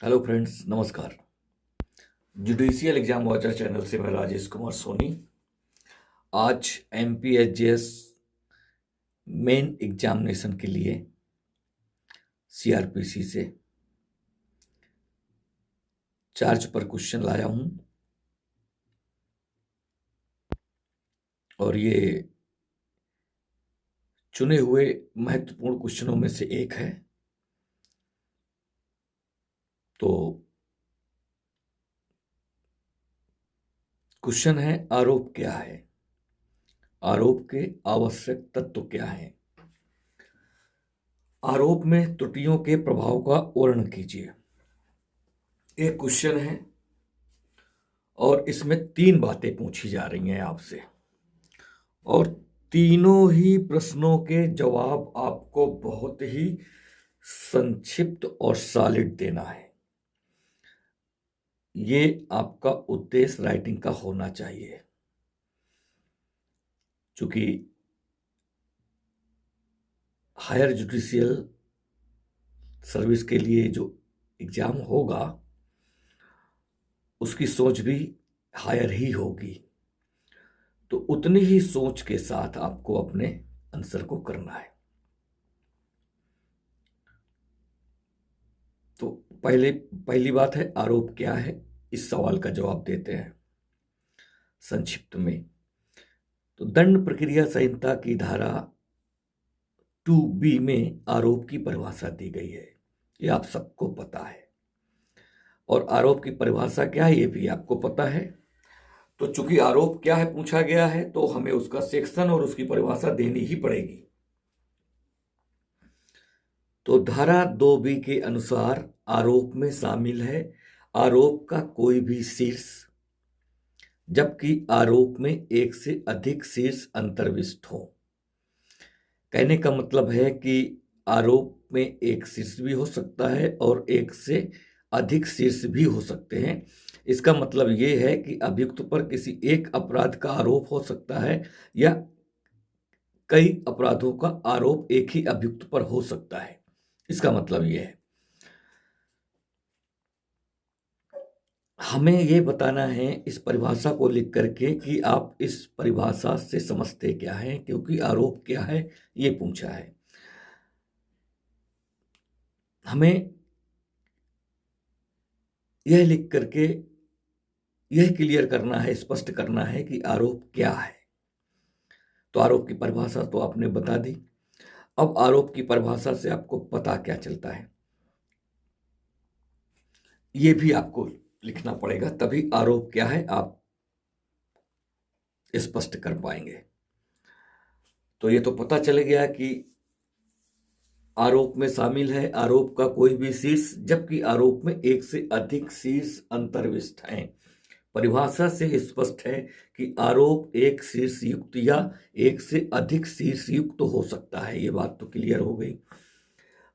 Hello friends, नमस्कार। Judicial exam watcher channel से मैं राजेश कुमार सोनी। आज एमपीएचजीएस मेन एग्जामिनेशन के लिए सीआरपीसी से चार्ज पर क्वेश्चन लाया हूं और ये चुने हुए महत्वपूर्ण क्वेश्चनों में से एक है। तो क्वेश्चन है, आरोप क्या है? आरोप के आवश्यक तत्व क्या हैं? आरोप में त्रुटियों के प्रभाव का वर्णन कीजिए। एक क्वेश्चन है और इसमें 3 बातें पूछी जा रही हैं आपसे, और तीनों ही प्रश्नों के जवाब आपको बहुत ही संक्षिप्त और सॉलिड देना है। ये आपका उद्देश्य राइटिंग का होना चाहिए। चूंकि हायर जुडिशियल सर्विस के लिए जो एग्जाम होगा उसकी सोच भी हायर ही होगी, तो उतनी ही सोच के साथ आपको अपने आंसर को करना है। तो पहली बात है, आरोप क्या है? इस सवाल का जवाब देते हैं संक्षिप्त में। तो दंड प्रक्रिया संहिता की धारा 2B में आरोप की परिभाषा दी गई है, ये आप सबको पता है। और आरोप की परिभाषा क्या है ये भी आपको पता है। तो चूंकि आरोप क्या है पूछा गया है, तो हमें उसका सेक्शन और उसकी परिभाषा देनी ही पड़ेगी। तो धारा 2B के अनुसार आरोप में शामिल है आरोप का कोई भी शीर्ष, जबकि आरोप में एक से अधिक शीर्ष अंतर्विष्ट हो। कहने का मतलब है कि आरोप में एक शीर्ष भी हो सकता है और एक से अधिक शीर्ष भी हो सकते हैं। इसका मतलब ये है कि अभियुक्त पर किसी एक अपराध का आरोप हो सकता है या कई अपराधों का आरोप एक ही अभियुक्त पर हो सकता है। इसका मतलब ये है, हमें ये बताना है इस परिभाषा को लिख करके कि आप इस परिभाषा से समझते क्या है, क्योंकि आरोप क्या है ये पूछा है। हमें यह लिख करके यह क्लियर करना है, स्पष्ट करना है कि आरोप क्या है। तो आरोप की परिभाषा तो आपने बता दी। अब आरोप की परिभाषा से आपको पता क्या चलता है ये भी आपको लिखना पड़ेगा, तभी आरोप क्या है आप स्पष्ट कर पाएंगे। तो ये तो पता चल गया कि आरोप में शामिल है आरोप का कोई भी शीर्ष, जबकि आरोप में एक से अधिक शीर्ष अंतर्विष्ट हैं। परिभाषा से स्पष्ट है कि आरोप एक शीर्ष युक्त या एक से अधिक शीर्ष युक्त हो सकता है। ये बात तो क्लियर हो गई।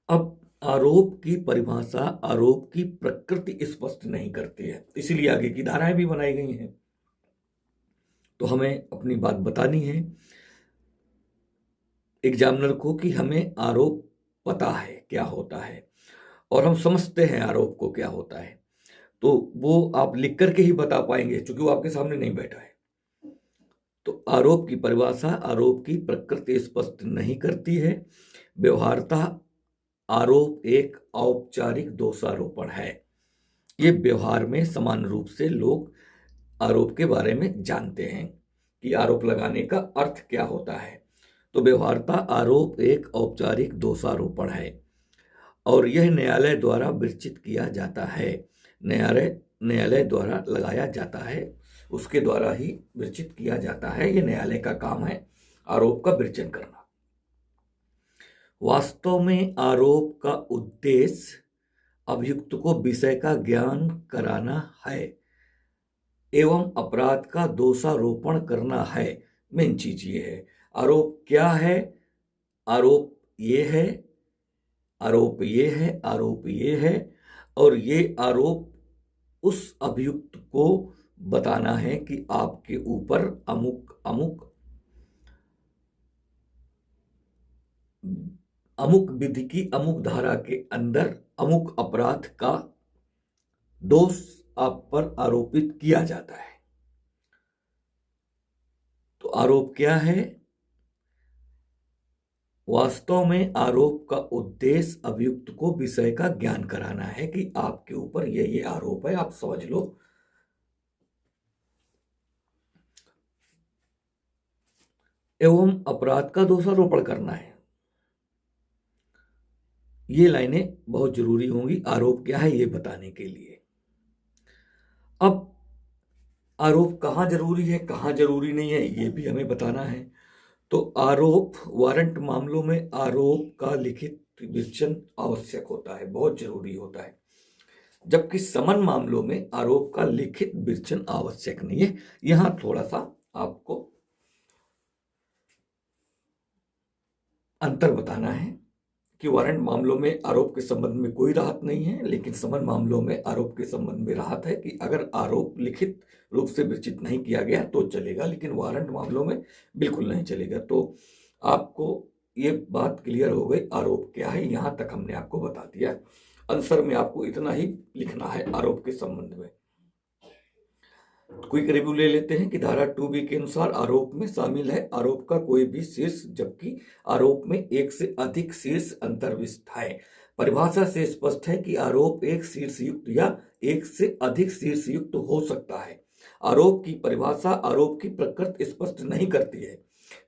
अब आरोप की परिभाषा आरोप की प्रकृति स्पष्ट नहीं करती है, इसलिए आगे की धाराएं भी बनाई गई हैं। तो हमें अपनी बात बतानी है एग्जामिनर को कि हमें आरोप पता है क्या होता है और हम समझते हैं आरोप को क्या होता है। तो वो आप लिख करके ही बता पाएंगे, क्योंकि वो आपके सामने नहीं बैठा है। तो आरोप की परिभाषा आरोप की प्रकृति स्पष्ट नहीं करती है। व्यवहारतः आरोप एक औपचारिक दोषारोपण है। ये व्यवहार में समान रूप से लोग आरोप के बारे में जानते हैं कि आरोप लगाने का अर्थ क्या होता है। तो व्यवहारतः आरोप एक औपचारिक दोषारोपण है और यह न्यायालय द्वारा विरचित किया जाता है। न्यायालय द्वारा लगाया जाता है, उसके द्वारा ही विरचित किया जाता है। ये न्यायालय का काम है आरोप का विरचन करना। वास्तव में आरोप का उद्देश्य अभियुक्त को विषय का ज्ञान कराना है एवं अपराध का दोषारोपण करना है। मेन चीज ये है। आरोप क्या है? आरोप ये है, आरोप ये है, आरोप ये है, और ये आरोप उस अभियुक्त को बताना है कि आपके ऊपर अमुक अमुक अमुक विधि की अमुक धारा के अंदर अमुक अपराध का दोष आप पर आरोपित किया जाता है। तो आरोप क्या है? वास्तव में आरोप का उद्देश्य अभियुक्त को विषय का ज्ञान कराना है कि आपके ऊपर ये आरोप है, आप समझ लो। एवं अपराध का दोषारोपण करना है। ये लाइनें बहुत जरूरी होंगी आरोप क्या है ये बताने के लिए। अब आरोप कहाँ जरूरी है, कहाँ जरूरी नहीं है, ये भी हमें बताना है। तो आरोप वारंट मामलों में आरोप का लिखित विवेचन आवश्यक होता है, बहुत जरूरी होता है, जबकि समन मामलों में आरोप का लिखित विवेचन आवश्यक नहीं है। यहां थोड़ा सा आपको अंतर बताना है कि वारंट मामलों में आरोप के संबंध में कोई राहत नहीं है, लेकिन समन मामलों में आरोप के संबंध में राहत है कि अगर आरोप लिखित रूप से विरचित नहीं किया गया तो चलेगा, लेकिन वारंट मामलों में बिल्कुल नहीं चलेगा। तो आपको ये बात क्लियर हो गई आरोप क्या है, यहां तक हमने आपको बता दिया। आंसर में आपको इतना ही लिखना है आरोप के संबंध में। क्विक रिव्यू ले लेते हैं कि धारा 2B के अनुसार आरोप में शामिल है आरोप का कोई भी शीर्ष, जबकि आरोप में एक से अधिक शीर्ष अंतर्विष्ट है। परिभाषा से स्पष्ट है कि आरोप एक शीर्ष युक्त या एक से अधिक शीर्ष युक्त हो सकता है। आरोप की परिभाषा आरोप की प्रकृति स्पष्ट नहीं करती है।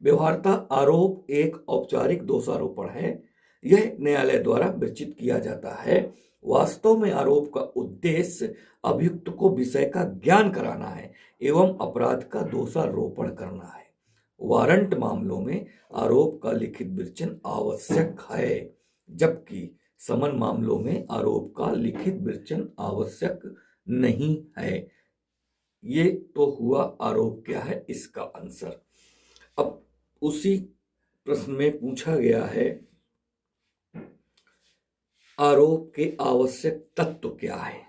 व्यवहारतः आरोप एक औपचारिक दोषारोपण है, यह न्यायालय द्वारा विरचित किया जाता है। वास्तव में आरोप का उद्देश्य अभियुक्त को विषय का ज्ञान कराना है एवं अपराध का दोषारोपण करना है। वारंट मामलों में आरोप का लिखित विवेचन आवश्यक है, जबकि समन मामलों में आरोप का लिखित विवेचन आवश्यक नहीं है। ये तो हुआ आरोप क्या है इसका आंसर। अब उसी प्रश्न में पूछा गया है आरोप के आवश्यक तत्व क्या है।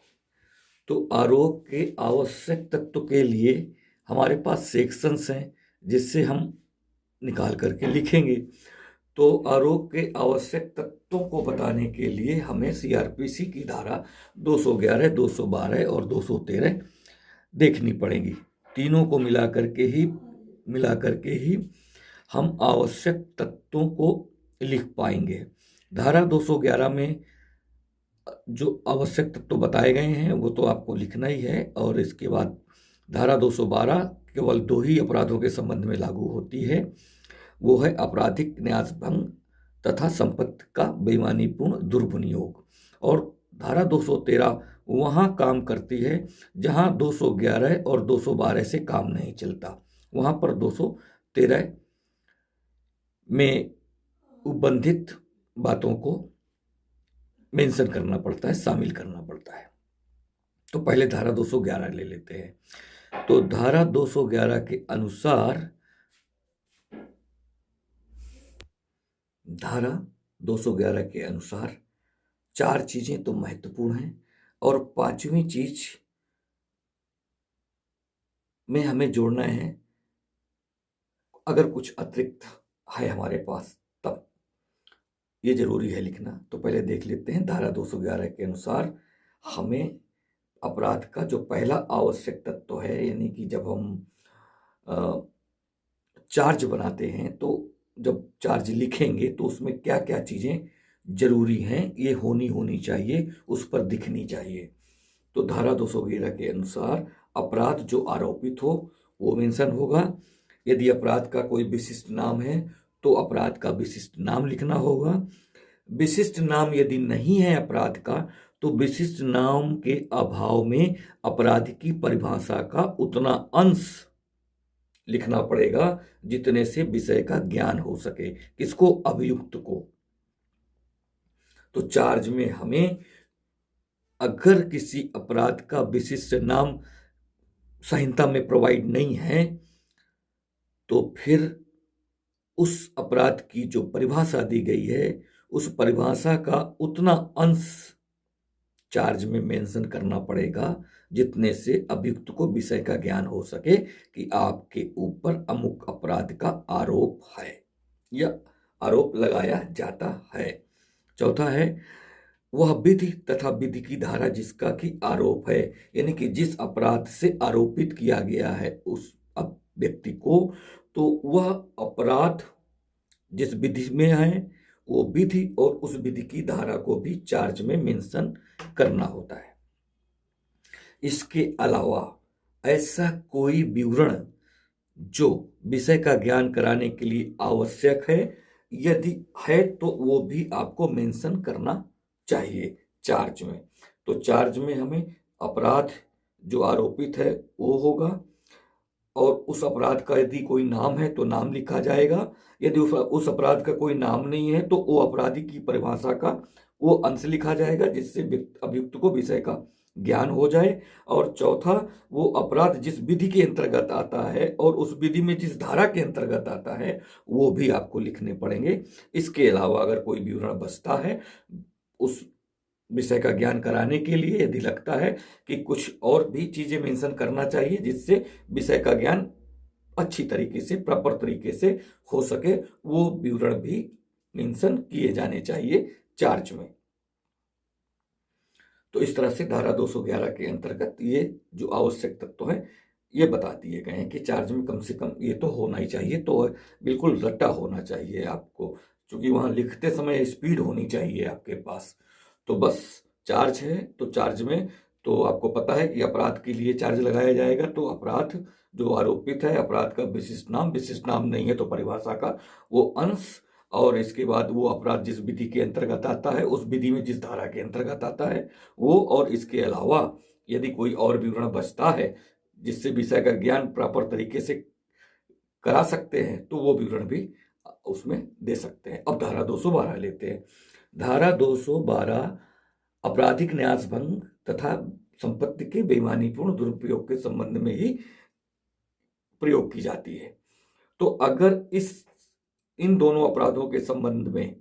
तो आरोप के आवश्यक तत्व के लिए हमारे पास सेक्शंस हैं जिससे हम निकाल करके लिखेंगे। तो आरोप के आवश्यक तत्वों को बताने के लिए हमें सीआरपीसी की धारा 211, 212 और 213 देखनी पड़ेगी। तीनों को मिला करके ही हम आवश्यक तत्वों को लिख पाएंगे। धारा 211 में जो आवश्यक तत्व बताए गए हैं वो तो आपको लिखना ही है, और इसके बाद धारा 212 केवल दो ही अपराधों के संबंध में लागू होती है, वो है आपराधिक न्यासभंग तथा संपत्ति का बेईमानीपूर्ण दुर्विनियोग। और धारा 213 वहाँ काम करती है जहाँ 211 और 212 से काम नहीं चलता, वहाँ पर 213 में उपबंधित बातों को मेंशन करना पड़ता है, शामिल करना पड़ता है। तो पहले धारा 211 ले लेते हैं। तो धारा 211 के अनुसार धारा 211 के अनुसार चार चीजें तो महत्वपूर्ण हैं, और पांचवी चीज में हमें जोड़ना है अगर कुछ अतिरिक्त है हमारे पास तब ये जरूरी है लिखना। तो पहले देख लेते हैं धारा 211 के अनुसार हमें अपराध का जो पहला आवश्यक तत्व है, यानी कि जब हम चार्ज बनाते हैं तो जब चार्ज लिखेंगे तो उसमें क्या क्या चीजें जरूरी हैं ये होनी चाहिए, उस पर दिखनी चाहिए। तो धारा 211 के अनुसार अपराध जो आरोपित हो वो मेंशन होगा। यदि अपराध का कोई विशिष्ट नाम है तो अपराध का विशिष्ट नाम लिखना होगा। विशिष्ट नाम यदि नहीं है अपराध का तो विशिष्ट नाम के अभाव में अपराध की परिभाषा का उतना अंश लिखना पड़ेगा जितने से विषय का ज्ञान हो सके, किसको? अभियुक्त को। तो चार्ज में हमें अगर किसी अपराध का विशिष्ट नाम संहिता में प्रोवाइड नहीं है तो फिर उस अपराध की जो परिभाषा दी गई है उस परिभाषा का उतना अंश चार्ज में मेंशन करना पड़ेगा जितने से अभियुक्त को विषय का ज्ञान हो सके कि आपके ऊपर अमुक अपराध का आरोप है या आरोप लगाया जाता है। चौथा है वह विधि तथा विधि की धारा जिसका कि आरोप है, यानी कि जिस अपराध से आरोपित किया गया है उस व्यक्ति को, तो वह अपराध जिस विधि में है वो विधि और उस विधि की धारा को भी चार्ज में मेंशन करना होता है। इसके अलावा ऐसा कोई विवरण जो विषय का ज्ञान कराने के लिए आवश्यक है, यदि है तो वो भी आपको मेंशन करना चाहिए चार्ज में। तो चार्ज में हमें अपराध जो आरोपित है वो होगा, और उस अपराध का यदि कोई नाम है तो नाम लिखा जाएगा। यदि उस अपराध का कोई नाम नहीं है तो वो अपराधी की परिभाषा का वो अंश लिखा जाएगा, जिससे अभियुक्त को विषय का ज्ञान हो जाए। और चौथा, वो अपराध जिस विधि के अंतर्गत आता है और उस विधि में जिस धारा के अंतर्गत आता है वो भी आपको लिखने पड़ेंगे। इसके अलावा अगर कोई विवरण बचता है उस विषय का ज्ञान कराने के लिए, यदि लगता है कि कुछ और भी चीजें मेंशन करना चाहिए जिससे विषय का ज्ञान अच्छी तरीके से, प्रॉपर तरीके से हो सके, वो विवरण भी मेंशन किए जाने चाहिए चार्ज में। तो इस तरह से धारा 211 के अंतर्गत ये जो आवश्यक तत्व है ये बता दिए गए हैं कि चार्ज में कम से कम ये तो होना ही चाहिए। तो बिल्कुल रट्टा होना चाहिए आपको, क्योंकि वहां लिखते समय स्पीड होनी चाहिए आपके पास। तो बस चार्ज है तो चार्ज में तो आपको पता है कि अपराध के लिए चार्ज लगाया जाएगा। तो अपराध जो आरोपित है, अपराध का विशिष्ट नाम नहीं है तो परिभाषा का वो अंश, और इसके बाद वो अपराध जिस विधि के अंतर्गत आता है, उस विधि में जिस धारा के अंतर्गत आता है वो, और इसके अलावा यदि कोई और विवरण बचता है जिससे विषय का ज्ञान प्रॉपर तरीके से करा सकते हैं तो वो विवरण भी उसमें दे सकते हैं। अब धारा 212 लेते हैं। धारा 212 आपराधिक न्यास भंग तथा संपत्ति के बेईमानीपूर्ण दुरुपयोग के संबंध में ही प्रयोग की जाती है। तो अगर इन दोनों अपराधों के संबंध में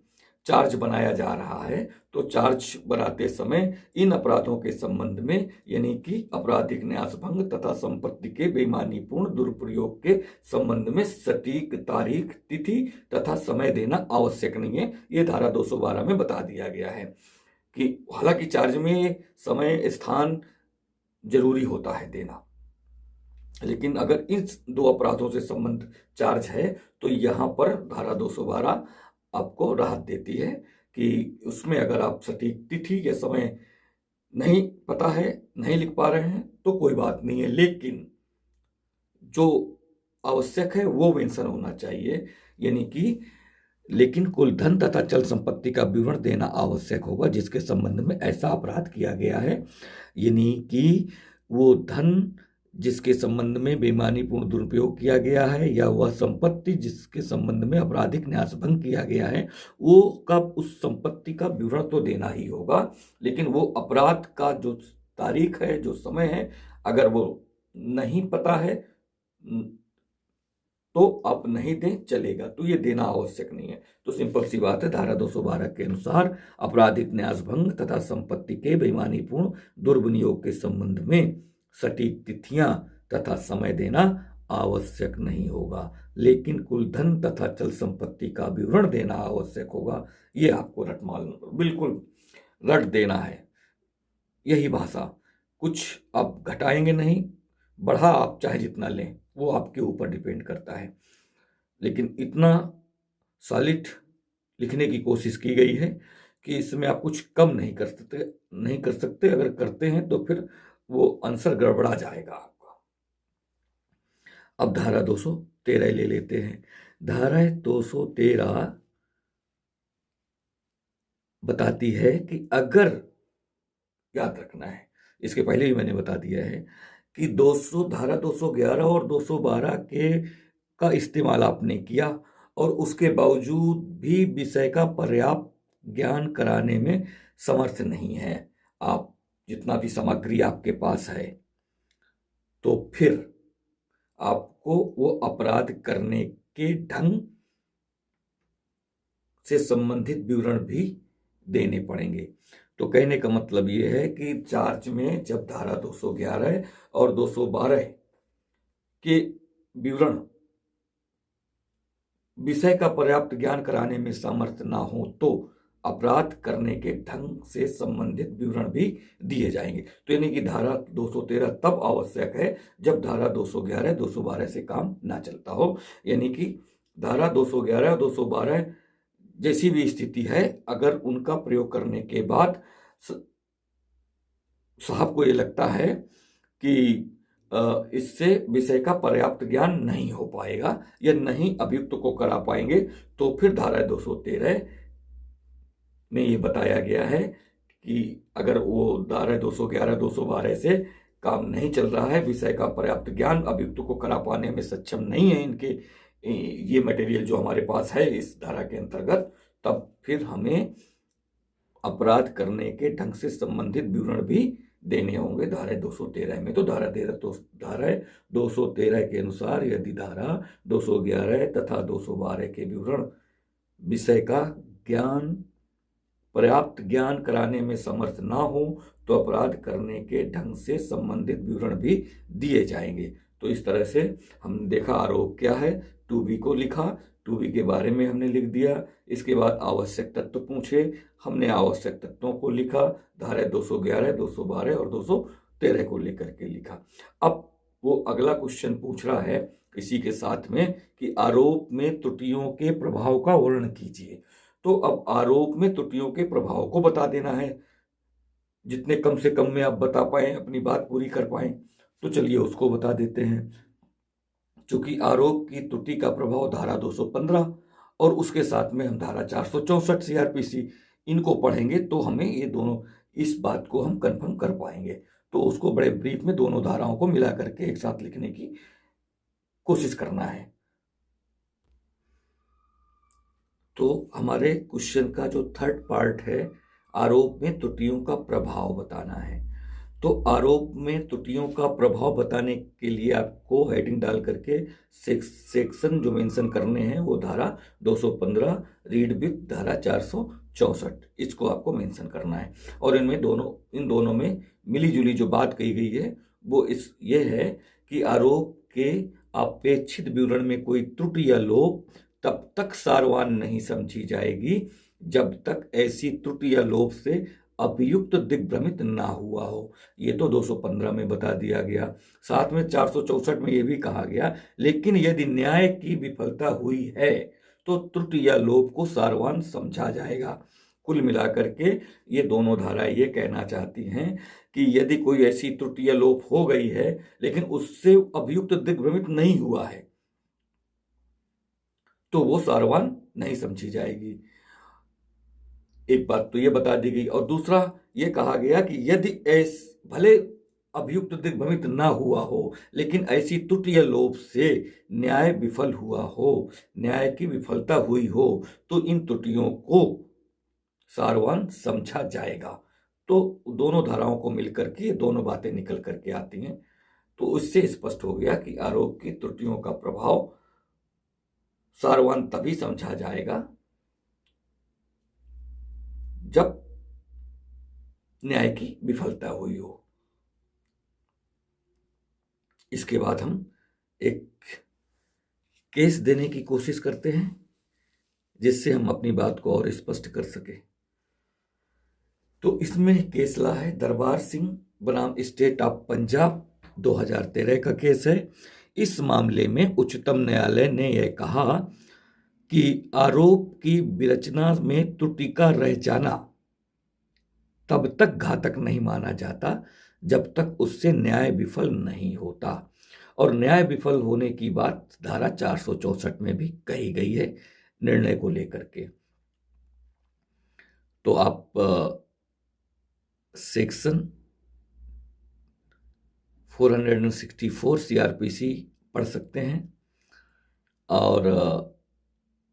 चार्ज बनाया जा रहा है तो चार्ज बनाते समय इन अपराधों के संबंध में, यानी कि आपराधिक न्यास भंग तथा संपत्ति के बेईमानीपूर्ण दुरुपयोग के संबंध में सटीक तारीख, तिथि तथा समय देना आवश्यक नहीं है। ये धारा 212 में बता दिया गया है कि हालांकि चार्ज में समय, स्थान जरूरी होता है देना, लेकिन अगर इन दो अपराधों से संबंध चार्ज है तो यहां पर धारा 212 आपको राहत देती है कि उसमें अगर आप सटीक तिथि या समय नहीं पता है, नहीं लिख पा रहे हैं तो कोई बात नहीं है, लेकिन जो आवश्यक है वो मेंशन होना चाहिए। यानी कि लेकिन कुल धन तथा चल संपत्ति का विवरण देना आवश्यक होगा जिसके संबंध में ऐसा अपराध किया गया है। यानी कि वो धन जिसके संबंध में बेईमानीपूर्ण दुरुपयोग किया गया है या वह संपत्ति जिसके संबंध में आपराधिक न्यास भंग किया गया है, वो कब उस संपत्ति का विवरण तो देना ही होगा, लेकिन वो अपराध का जो तारीख है, जो समय है, अगर वो नहीं पता है तो आप नहीं दें चलेगा, तो ये देना आवश्यक नहीं है। तो सिंपल सी बात है, धारा 212 के अनुसार आपराधिक न्यास भंग तथा संपत्ति के बेईमानीपूर्ण दुर्विनियोग के संबंध में सटीक तिथियां तथा समय देना आवश्यक नहीं होगा, लेकिन कुल धन तथा चल संपत्ति का विवरण देना आवश्यक होगा। ये आपको बिल्कुल रट देना है। यही भाषा, कुछ आप घटाएंगे नहीं, बढ़ा आप चाहे जितना लें, वो आपके ऊपर डिपेंड करता है, लेकिन इतना सॉलिड लिखने की कोशिश की गई है कि इसमें आप कुछ कम नहीं कर सकते। अगर करते हैं तो फिर वो आंसर गड़बड़ा जाएगा आपका। अब धारा 213 ले लेते हैं। धारा 213 बताती है कि अगर, याद रखना है, इसके पहले भी मैंने बता दिया है कि धारा 211 और 212 का इस्तेमाल आपने किया और उसके बावजूद भी विषय का पर्याप्त ज्ञान कराने में समर्थ नहीं है, आप जितना भी सामग्री आपके पास है, तो फिर आपको वो अपराध करने के ढंग से संबंधित विवरण भी देने पड़ेंगे। तो कहने का मतलब ये है कि चार्ज में जब धारा 211 और 212 के विवरण विषय का पर्याप्त ज्ञान कराने में सामर्थ्य ना हो तो अपराध करने के ढंग से संबंधित विवरण भी दिए जाएंगे। तो यानी कि धारा 213 तब आवश्यक है जब धारा 211, 212 से काम ना चलता हो। यानी कि धारा 211 और 212 जैसी भी स्थिति है, अगर उनका प्रयोग करने के बाद साहब को ये लगता है कि इससे विषय का पर्याप्त ज्ञान नहीं हो पाएगा या नहीं अभियुक्त को करा पाएंगे, तो फिर धारा 213 में ये बताया गया है कि अगर वो धारा 211, 212 से काम नहीं चल रहा है, विषय का पर्याप्त ज्ञान अभियुक्त को करा पाने में सक्षम नहीं है इनके ये मटेरियल जो हमारे पास है इस धारा के अंतर्गत, तब फिर हमें अपराध करने के ढंग से संबंधित विवरण भी देने होंगे धारा 213 में। तो धारा 213 के अनुसार यदि धारा 211 तथा 212 के विवरण विषय का ज्ञान पर्याप्त ज्ञान कराने में समर्थ ना हो तो अपराध करने के ढंग से संबंधित विवरण भी दिए जाएंगे। तो इस तरह से हमने देखा आरोप क्या है, टू बी को लिखा, टू बी के बारे में हमने लिख दिया। इसके बाद आवश्यक तत्व पूछे, हमने आवश्यक तत्वों को लिखा, धारा 211, 212 और 213 को लेकर के लिखा। अब वो अगला क्वेश्चन पूछ रहा है इसी के साथ में कि आरोप में त्रुटियों के प्रभाव का वर्णन कीजिए। तो अब आरोप में त्रुटियों के प्रभाव को बता देना है, जितने कम से कम में आप बता पाए, अपनी बात पूरी कर पाए। तो चलिए उसको बता देते हैं। चूंकि आरोप की त्रुटि का प्रभाव धारा 215 और उसके साथ में हम धारा 464 सीआरपीसी इनको पढ़ेंगे तो हमें ये दोनों इस बात को हम कंफर्म कर पाएंगे। तो उसको बड़े ब्रीफ में दोनों धाराओं को मिला करके एक साथ लिखने की कोशिश करना है। तो हमारे क्वेश्चन का जो थर्ड पार्ट है, आरोप में त्रुटियों का प्रभाव बताना है। तो आरोप में त्रुटियों का प्रभाव बताने के लिए आपको हेडिंग डाल करके सेक्शन जो मेंशन करने हैं वो धारा 215 रीड विथ धारा 464 इसको आपको मेंशन करना है। और इन दोनों में मिली जुली जो बात कही गई है वो ये है कि आरोप के अपेक्षित विवरण में कोई त्रुटि या लोप तब तक सारवान नहीं समझी जाएगी जब तक ऐसी त्रुटि या लोप से अभियुक्त दिग्भ्रमित ना हुआ हो। ये तो 215 में बता दिया गया। साथ में 464 में ये भी कहा गया, लेकिन यदि न्याय की विफलता हुई है तो त्रुटि या लोप को सारवान समझा जाएगा। कुल मिलाकर के ये दोनों धाराएं ये कहना चाहती हैं कि यदि कोई ऐसी त्रुटि या लोप हो गई है लेकिन उससे अभियुक्त दिग्भ्रमित नहीं हुआ है तो वो सारवान नहीं समझी जाएगी। एक बात तो ये बता दी गई। और दूसरा ये कहा गया कि यदि भले अभियुक्त दिग्भ्रमित ना हुआ हो लेकिन ऐसी त्रुटि या लोप से न्याय विफल हुआ हो, न्याय की विफलता हुई हो तो इन त्रुटियों को सारवान समझा जाएगा। तो दोनों धाराओं को मिलकर के दोनों बातें निकल करके आती हैं। तो उससे स्पष्ट हो गया कि आरोप की त्रुटियों का प्रभाव सारवान तभी समझा जाएगा जब न्याय की विफलता हुई हो। इसके बाद हम एक केस देने की कोशिश करते हैं जिससे हम अपनी बात को और स्पष्ट कर सके। तो इसमें केस ला है दरबार सिंह बनाम स्टेट ऑफ पंजाब, 2013 का केस है। इस मामले में उच्चतम न्यायालय ने यह कहा कि आरोप की विरचना में त्रुटि का रह जाना तब तक घातक नहीं माना जाता जब तक उससे न्याय विफल नहीं होता। और न्याय विफल होने की बात धारा 464 में भी कही गई है निर्णय को लेकर के। तो आप सेक्शन 464 सीआरपीसी पढ़ सकते हैं और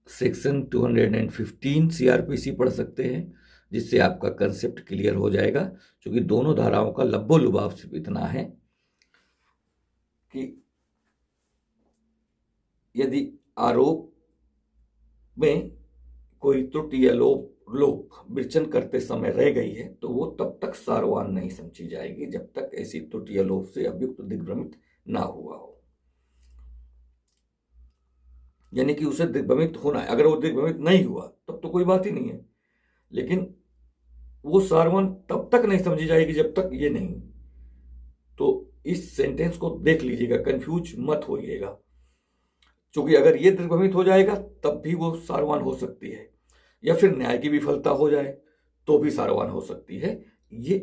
सेक्शन 215 सीआरपीसी पढ़ सकते हैं, जिससे आपका कंसेप्ट क्लियर हो जाएगा। क्योंकि दोनों धाराओं का लब्बो लुभाव सिर्फ इतना है कि यदि आरोप में कोई त्रुटि या लोप विरचन करते समय रह गई है तो वो तब तक सारवान नहीं समझी जाएगी जब तक ऐसी त्रुटि या लोप से अभियुक्त दिग्भ्रमित ना हुआ हो। यानी कि उसे दिग्भ्रमित होना है। अगर वो दिग्भ्रमित नहीं हुआ तब तो कोई बात ही नहीं है, लेकिन वो सारवान तब तक नहीं समझी जाएगी जब तक ये नहीं। तो इस सेंटेंस को देख लीजिएगा, कंफ्यूज मत होइएगा, क्योंकि अगर ये दीर्घभ्रमित हो जाएगा तब भी वो सारवान हो सकती है, या फिर न्याय की विफलता हो जाए तो भी सारवान हो सकती है। ये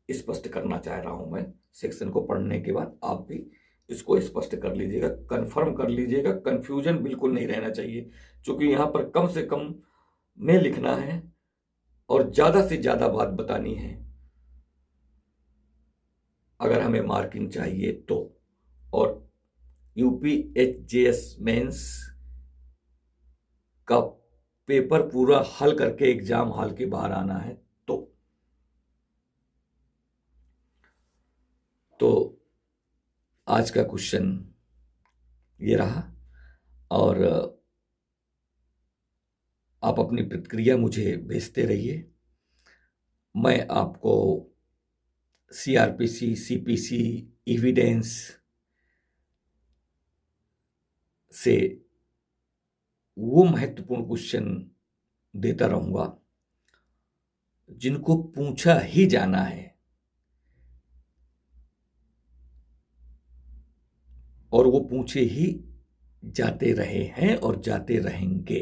स्पष्ट करना चाह रहा हूं मैं। सेक्शन को पढ़ने के बाद आप भी इसको स्पष्ट कर लीजिएगा, कंफर्म कर लीजिएगा, कंफ्यूजन बिल्कुल नहीं रहना चाहिए, क्योंकि यहां पर कम से कम में लिखना है और ज्यादा से ज्यादा बात बतानी है अगर हमें मार्किंग चाहिए तो। और यूपीएचजेएस मेंस का पेपर पूरा हल करके एग्जाम हॉल के बाहर आना है। तो आज का क्वेश्चन ये रहा, और आप अपनी प्रतिक्रिया मुझे भेजते रहिए। मैं आपको सीआरपीसी, सीपीसी, एविडेंस से वो महत्वपूर्ण क्वेश्चन देता रहूंगा जिनको पूछा ही जाना है और वो पूछे ही जाते रहे हैं और जाते रहेंगे।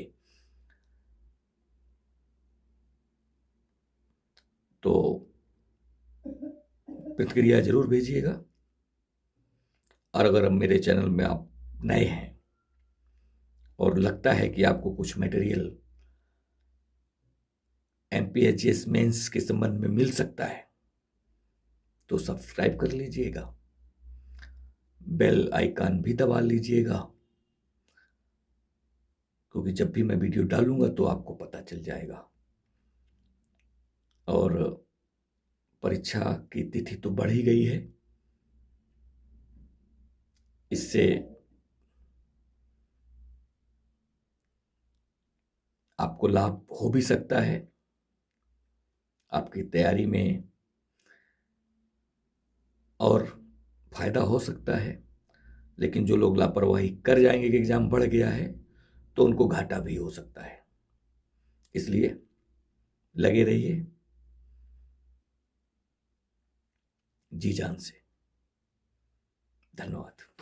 तो प्रतिक्रिया जरूर भेजिएगा, और अगर मेरे चैनल में आप नए हैं और लगता है कि आपको कुछ मटेरियल एमपीएचएस मेंस के संबंध में मिल सकता है तो सब्सक्राइब कर लीजिएगा, बेल आइकन भी दबा लीजिएगा, क्योंकि जब भी मैं वीडियो डालूंगा तो आपको पता चल जाएगा। और परीक्षा की तिथि तो बढ़ ही गई है, इससे आपको लाभ हो भी सकता है, आपकी तैयारी में और फायदा हो सकता है। लेकिन जो लोग लापरवाही कर जाएंगे कि एग्जाम बढ़ गया है तो उनको घाटा भी हो सकता है। इसलिए लगे रहिए जी जान से। धन्यवाद।